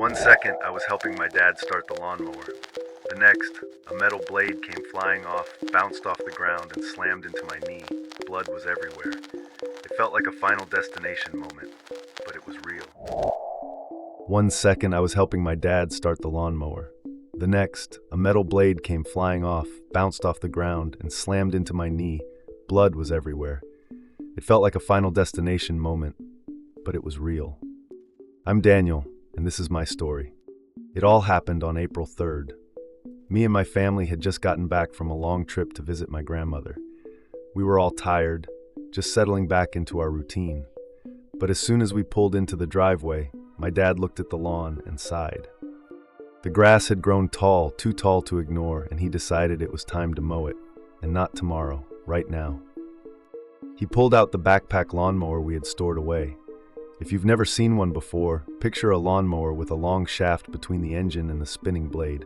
One second, I was helping my dad start the lawnmower. The next, a metal blade came flying off, bounced off the ground, and slammed into my knee. Blood was everywhere. It felt like a final destination moment, but it was real. One second, I was helping my dad start the lawnmower. The next, a metal blade came flying off, bounced off the ground, and slammed into my knee. Blood was everywhere. It felt like a final destination moment, but it was real. I'm Daniel, and this is my story. It all happened on April 3rd. Me and my family had just gotten back from a long trip to visit my grandmother. We were all tired, just settling back into our routine. But as soon as we pulled into the driveway, my dad looked at the lawn and sighed. The grass had grown tall, too tall to ignore, and he decided it was time to mow it, and not tomorrow, right now. He pulled out the backpack lawnmower we had stored away. If you've never seen one before, picture a lawnmower with a long shaft between the engine and the spinning blade,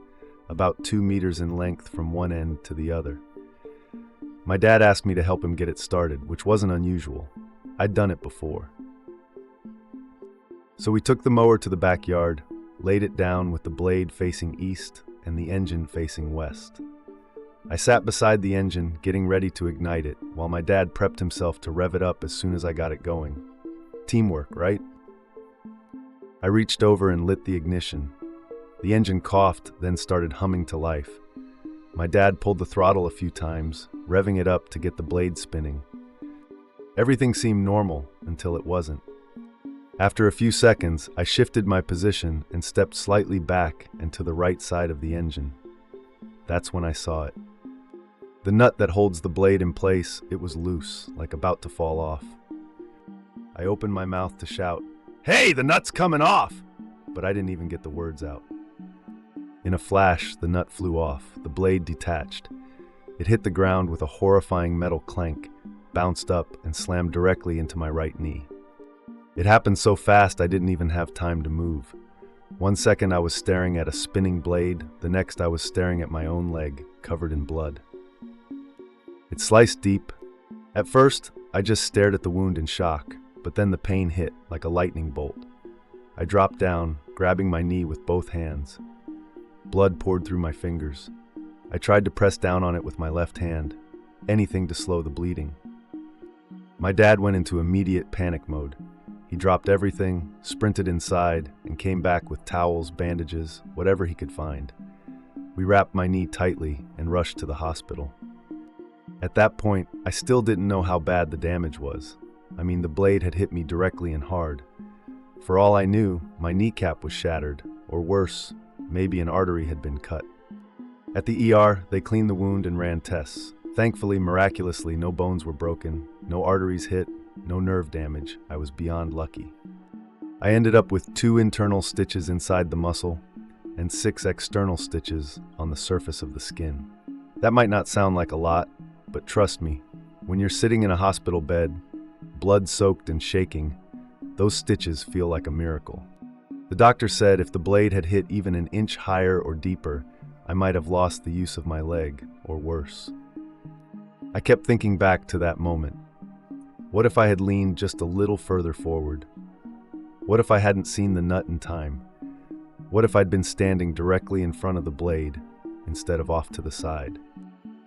about 2 meters in length from one end to the other. My dad asked me to help him get it started, which wasn't unusual. I'd done it before. So we took the mower to the backyard, laid it down with the blade facing east and the engine facing west. I sat beside the engine, getting ready to ignite it, while my dad prepped himself to rev it up as soon as I got it going. Teamwork, right? I reached over and lit the ignition. The engine coughed, then started humming to life. My dad pulled the throttle a few times, revving it up to get the blade spinning. Everything seemed normal until it wasn't. After a few seconds, I shifted my position and stepped slightly back and to the right side of the engine. That's when I saw it. The nut that holds the blade in place, it was loose, like about to fall off. I opened my mouth to shout, "Hey, the nut's coming off!" But I didn't even get the words out. In a flash, the nut flew off, the blade detached. It hit the ground with a horrifying metal clank, bounced up, and slammed directly into my right knee. It happened so fast I didn't even have time to move. One second I was staring at a spinning blade, the next I was staring at my own leg, covered in blood. It sliced deep. At first, I just stared at the wound in shock, but then the pain hit like a lightning bolt. I dropped down, grabbing my knee with both hands. Blood poured through my fingers. I tried to press down on it with my left hand, anything to slow the bleeding. My dad went into immediate panic mode. He dropped everything, sprinted inside, and came back with towels, bandages, whatever he could find. We wrapped my knee tightly and rushed to the hospital. At that point, I still didn't know how bad the damage was. I mean, the blade had hit me directly and hard. For all I knew, my kneecap was shattered, or worse, maybe an artery had been cut. At the ER, they cleaned the wound and ran tests. Thankfully, miraculously, no bones were broken, no arteries hit, no nerve damage. I was beyond lucky. I ended up with 2 internal stitches inside the muscle and 6 external stitches on the surface of the skin. That might not sound like a lot, but trust me, when you're sitting in a hospital bed, blood-soaked and shaking, those stitches feel like a miracle. The doctor said if the blade had hit even an inch higher or deeper, I might have lost the use of my leg, or worse. I kept thinking back to that moment. What if I had leaned just a little further forward? What if I hadn't seen the nut in time? What if I'd been standing directly in front of the blade instead of off to the side?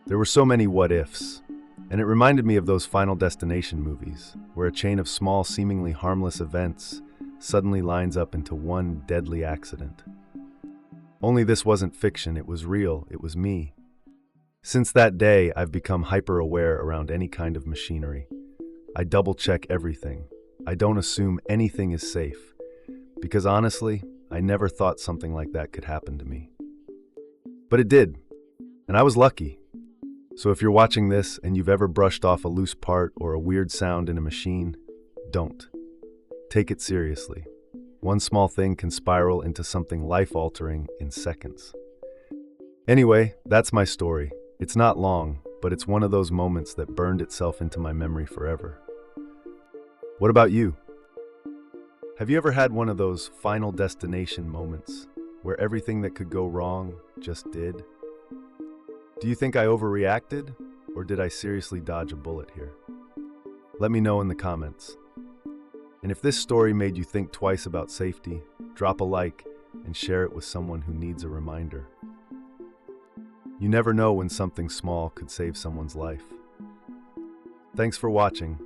There were so many what-ifs, and it reminded me of those Final Destination movies, where a chain of small, seemingly harmless events suddenly lines up into one deadly accident. Only this wasn't fiction, it was real, it was me. Since that day, I've become hyper-aware around any kind of machinery. I double-check everything. I don't assume anything is safe, because honestly, I never thought something like that could happen to me. But it did, and I was lucky. So if you're watching this and you've ever brushed off a loose part or a weird sound in a machine, don't. Take it seriously. One small thing can spiral into something life-altering in seconds. Anyway, that's my story. It's not long, but it's one of those moments that burned itself into my memory forever. What about you? Have you ever had one of those final destination moments where everything that could go wrong just did? Do you think I overreacted, or did I seriously dodge a bullet here? Let me know in the comments. And if this story made you think twice about safety, drop a like and share it with someone who needs a reminder. You never know when something small could save someone's life. Thanks for watching.